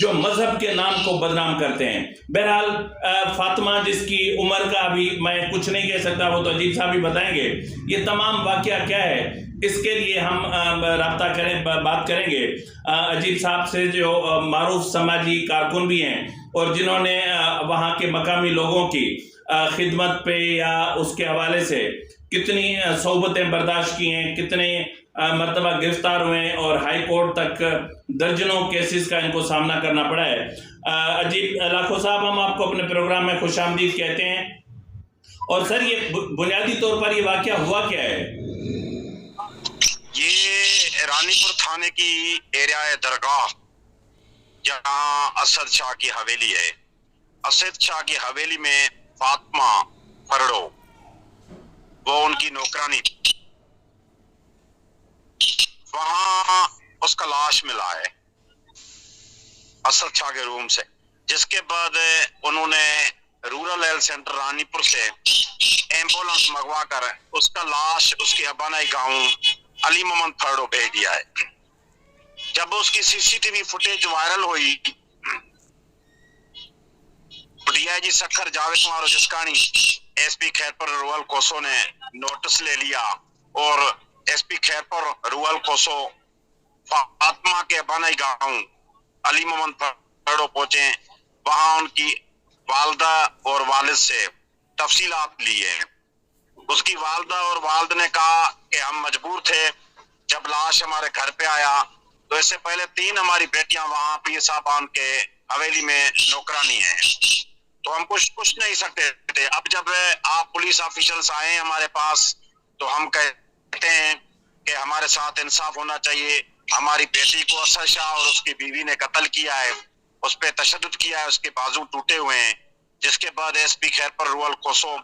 جو مذہب کے نام کو بدنام کرتے ہیں. بہرحال فاطمہ جس کی عمر کا ابھی میں کچھ نہیں کہہ سکتا، وہ تو عجیب صاحب ہی بتائیں گے یہ تمام واقعہ کیا ہے. اس کے لیے ہم رابطہ بات کریں گے عجیب صاحب سے، جو معروف سماجی کارکن بھی ہیں اور جنہوں نے وہاں کے مقامی لوگوں کی خدمت پہ یا اس کے حوالے سے کتنی صحبتیں برداشت کی ہیں، کتنے مرتبہ گرفتار ہوئے ہیں اور ہائی کورٹ تک درجنوں کیسز کا ان کو سامنا کرنا پڑا ہے. عجیب لاکھو صاحب، ہم آپ کو اپنے پروگرام میں خوش آمدید کہتے ہیں. اور سر یہ بنیادی طور پر یہ واقعہ ہوا کیا ہے؟ یہ رانی پور تھانے کی ایریا درگاہ جہاں اسد شاہ کی حویلی ہے. اسد شاہ کی حویلی میں فاطمہ فرڑو وہ ان کی نوکرانی تھی. وہاں اس کا لاش ملا ہے اسد شاہ کے روم سے، جس کے بعد انہوں نے رورل ہیلتھ سینٹر رانی پور سے ایمبولنس منگوا کر اس کا لاش اس کے ابانائی گاؤں علی محمد فرڑو بھیج دیا ہے. جب اس کی C C T V footage viral ہوئی، D I G Sukkur Javed Kumar Jiskani S P Khairpur Rohail Khoso نے نوٹس لے لیا اور ایس پی خیرپور رول کوسو فاطمہ کے ابانائی گاؤں علی محمد فرڑو پہنچے. وہاں ان کی والدہ اور والد سے تفصیلات لی ہیں. اس کی والدہ اور والد نے کہا کہ ہم مجبور تھے، جب لاش ہمارے گھر پہ آیا تو اس سے پہلے 3 ہماری بیٹیاں وہاں پیر صاحبان کے حویلی میں نوکرانی ہیں، تو ہم کچھ نہیں سکتے تھے. اب جب آپ پولیس آفیشلز آئے ہمارے پاس تو ہم کہتے ہیں کہ ہمارے ساتھ انصاف ہونا چاہیے. ہماری بیٹی کو اسد شاہ اور اس کی بیوی نے قتل کیا ہے، اس پہ تشدد کیا ہے، اس کے بازو ٹوٹے ہوئے ہیں. جس کے بعد ایس پی خیرپور رول کوسو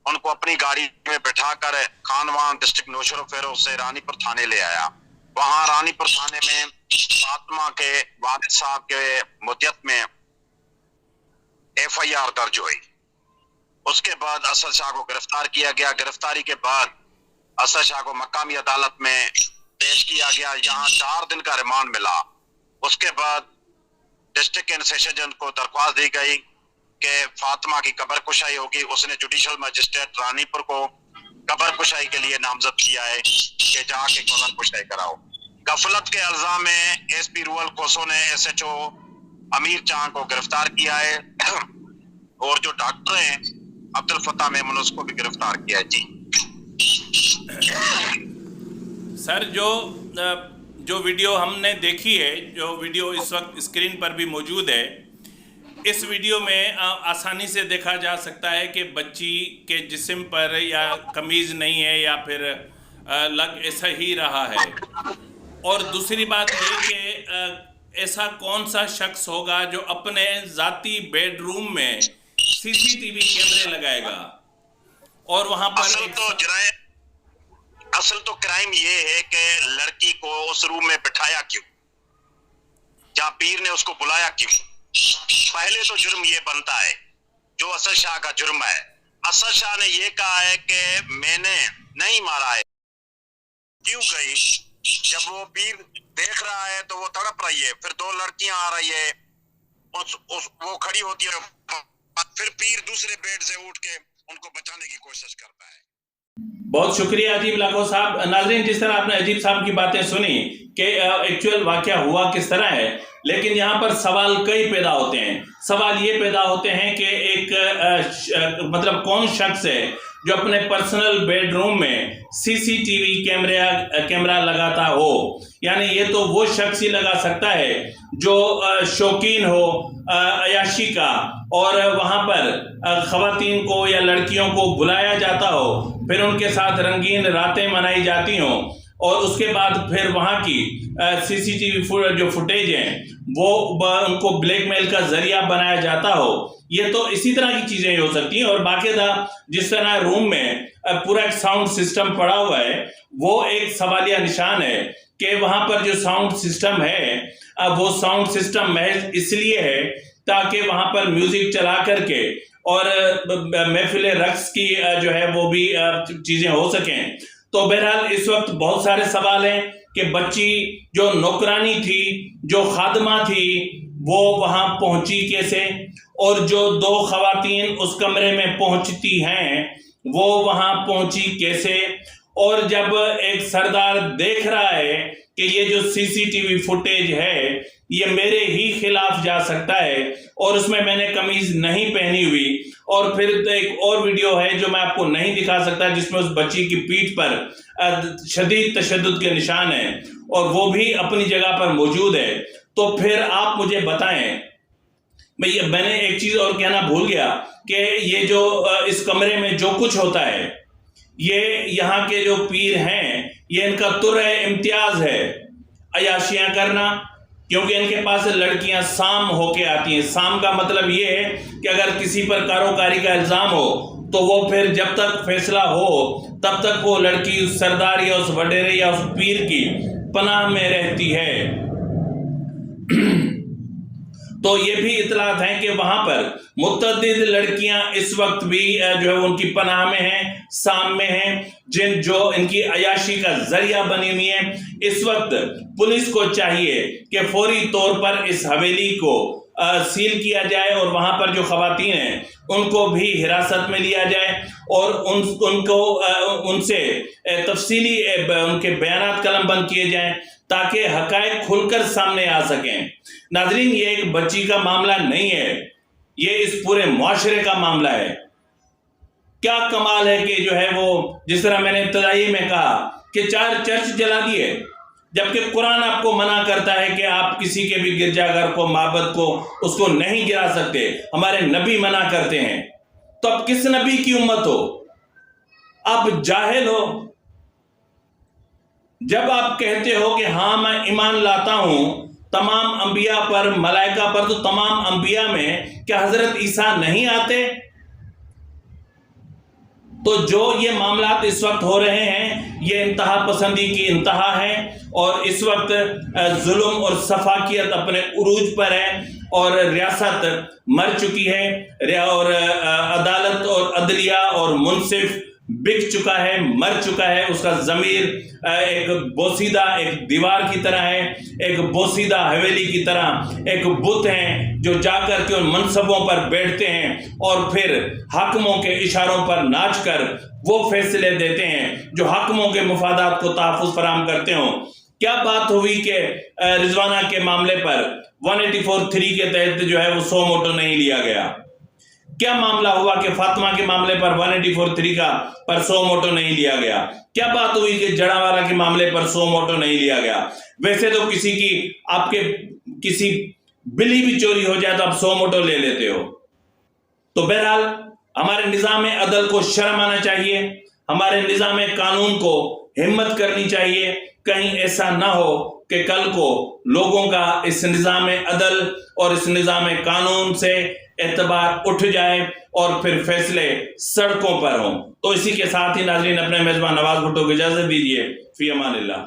ان کو اپنی گاڑی میں بٹھا کر خانوان ڈسٹرکٹ نوشہر و فیروز سے رانی پور تھانے لے آیا. وہاں رانی پور تھانے میں فاطمہ کے والد صاحب کے مدیت میں ایف آئی آر درج ہوئی. اس کے بعد اسد شاہ کو گرفتار کیا گیا. گرفتاری کے بعد اسد شاہ کو مقامی عدالت میں پیش کیا گیا، یہاں 4 دن کا ریمانڈ ملا. اس کے بعد ڈسٹرکٹ اینڈ سیشن جج کو درخواست دی گئی کہ فاطمہ کی قبر کشائی ہوگی. اس نے جوڈیشل مجسٹریٹ رانی پور کو قبر کشائی کے لیے نامزد کیا ہے کہ جا کے قبر کشائی کراؤ. غفلت کے الزام میں ایس پی رول کوسو نے ایس ایچ او امیر چاند کو گرفتار کیا ہے اور جو ڈاکٹر ہیں عبد الفتاح میمن اس کو بھی گرفتار کیا ہے. جی سر، جو ویڈیو ہم نے دیکھی ہے، جو ویڈیو اس وقت اسکرین پر بھی موجود ہے، اس ویڈیو میں آسانی سے دیکھا جا سکتا ہے کہ بچی کے جسم پر یا قمیض نہیں ہے یا پھر لگ ایسا ہی رہا ہے. اور دوسری بات یہ کہ ایسا کون سا شخص ہوگا جو اپنے ذاتی بیڈ روم میں سی سی ٹی وی کیمرے لگائے گا اور وہاں پر اصل تو کرائم یہ ہے کہ لڑکی کو اس روم میں بٹھایا کیوں، جہاں پیر نے اس کو بلایا کیوں. پہلے تو جرم یہ بنتا ہے جو اسد شاہ کا جرم ہے. اسد شاہ نے یہ کہا ہے کہ میں نے نہیں مارا ہے. کیوں گئی؟ جب وہ پیر دیکھ رہا ہے تو وہ تڑپ رہی ہے، پھر 2 لڑکیاں آ رہی ہے، وہ کھڑی ہوتی ہے، پھر پیر دوسرے بیڈ سے اٹھ کے ان کو بچانے کی کوشش کرتا ہے. بہت شکریہ عجیب لاکھو صاحب. ناظرین، جس طرح آپ نے عجیب صاحب کی باتیں سنی کہ ایکچوئل واقعہ ہوا کس طرح ہے، لیکن یہاں پر سوال کئی پیدا ہوتے ہیں. سوال یہ پیدا ہوتے ہیں کہ ایک مطلب کون شخص ہے جو اپنے پرسنل بیڈ روم میں سی سی ٹی وی کیمرہ لگاتا ہو. یعنی یہ تو وہ شخص ہی لگا سکتا ہے جو شوقین ہو عیاشی کا، اور وہاں پر خواتین کو یا لڑکیوں کو بلایا جاتا ہو، پھر ان کے ساتھ رنگین راتیں منائی جاتی ہوں، اور اس کے بعد پھر وہاں کی سی سی ٹی وی جو فوٹیج ہیں وہ ان کو بلیک میل کا ذریعہ بنایا جاتا ہو. یہ تو اسی طرح کی چیزیں ہو سکتی ہیں. اور باقاعدہ جس طرح روم میں پورا ایک ساؤنڈ سسٹم پڑا ہوا ہے، وہ ایک سوالیہ نشان ہے کہ وہاں پر جو ساؤنڈ سسٹم ہے وہ ساؤنڈ سسٹم محض اس لیے ہے تاکہ وہاں پر میوزک چلا کر کے اور محفل رقص کی جو ہے وہ بھی چیزیں ہو سکیں. تو بہرحال اس وقت بہت سارے سوال ہیں کہ بچی جو نوکرانی تھی، جو خادمہ تھی، وہ وہاں پہنچی کیسے، اور جو 2 خواتین اس کمرے میں پہنچتی ہیں وہ وہاں پہنچی کیسے، اور جب ایک سردار دیکھ رہا ہے کہ یہ جو CCTV فوٹیج ہے یہ میرے ہی خلاف جا سکتا ہے، اور اس میں نے قمیض نہیں پہنی ہوئی، اور پھر ایک اور ویڈیو ہے جو میں آپ کو نہیں دکھا سکتا جس میں اس بچی کی پیٹھ پر شدید تشدد کے نشان ہیں اور وہ بھی اپنی جگہ پر موجود ہے، تو پھر آپ مجھے بتائیں۔ میں نے ایک چیز اور کہنا بھول گیا کہ یہ جو اس کمرے میں جو کچھ ہوتا ہے، یہ یہاں کے جو پیر ہیں یہ ان کا طرح امتیاز ہے عیاشیاں کرنا، کیونکہ ان کے پاس لڑکیاں سام ہو کے آتی ہیں۔ سام کا مطلب یہ ہے کہ اگر کسی پر کاروکاری کا الزام ہو تو وہ پھر جب تک فیصلہ ہو تب تک وہ لڑکی اس سردار یا اس وڈیرے یا اس پیر کی پناہ میں رہتی ہے۔ تو یہ بھی اطلاعات ہیں کہ وہاں پر متعدد لڑکیاں اس وقت بھی جو ہے ان کی پناہ میں ہیں، سام میں ہیں، جو ان کی عیاشی کا ذریعہ بنی ہوئی ہیں۔ اس وقت پولیس کو چاہیے کہ فوری طور پر اس حویلی کو سیل کیا جائے اور وہاں پر جو خواتین ہیں ان کو بھی حراست میں لیا جائے اور ان سے تفصیلی ان کے بیانات قلم بند کیے جائیں تاکہ حقائق کھل کر سامنے آ سکیں۔ ناظرین، یہ ایک بچی کا معاملہ نہیں ہے، یہ اس پورے معاشرے کا معاملہ ہے۔ کیا کمال ہے کہ جو ہے وہ جس طرح میں نے ابتدائی میں کہا کہ 4 چرچ جلا دیے، جبکہ قرآن آپ کو منع کرتا ہے کہ آپ کسی کے بھی گرجا گھر کو، معبد کو، اس کو نہیں گرا سکتے، ہمارے نبی منع کرتے ہیں۔ تو اب کس نبی کی امت ہو؟ آپ جاہل ہو۔ جب آپ کہتے ہو کہ ہاں میں ایمان لاتا ہوں تمام انبیاء پر، ملائکہ پر، تو تمام انبیاء میں کیا حضرت عیسیٰ نہیں آتے؟ تو جو یہ معاملات اس وقت ہو رہے ہیں یہ انتہا پسندی کی انتہا ہے، اور اس وقت ظلم اور سفاکیت اپنے عروج پر ہے، اور ریاست مر چکی ہے، اور عدالت اور عدلیہ اور منصف بک چکا ہے، مر چکا ہے۔ اس کا ضمیر ایک بوسیدہ ایک دیوار کی طرح ہے، ایک بوسیدہ حویلی کی طرح ایک بت ہیں جو جا کر کے ان منصبوں پر بیٹھتے ہیں اور پھر حاکموں کے اشاروں پر ناچ کر وہ فیصلے دیتے ہیں جو حاکموں کے مفادات کو تحفظ فراہم کرتے ہوں۔ کیا بات ہوئی کہ رضوانہ کے معاملے پر 184(3) کے تحت جو ہے وہ سو موٹو نہیں لیا گیا؟ کیا معاملہ ہوا کہ فاطمہ کے معاملے پر 184(3) کا پر 100 موٹو نہیں لیا گیا؟ کیا بات ہوئی کہ جڑاوالا کے معاملے پر 100 موٹو نہیں لیا گیا؟ ویسے تو کسی کی آپ کے کسی بلی بھی چوری ہو جائے تو آپ 100 موٹو لے لیتے ہو۔ تو بہرحال ہمارے نظام عدل کو شرم آنا چاہیے، ہمارے نظام قانون کو ہمت کرنی چاہیے، کہیں ایسا نہ ہو کہ کل کو لوگوں کا اس نظام عدل اور اس نظام قانون سے اعتبار اٹھ جائے اور پھر فیصلے سڑکوں پر ہوں۔ تو اسی کے ساتھ ہی ناظرین اپنے میزبان نواز بھٹو کو اجازت دیجیے۔ فی امان اللہ۔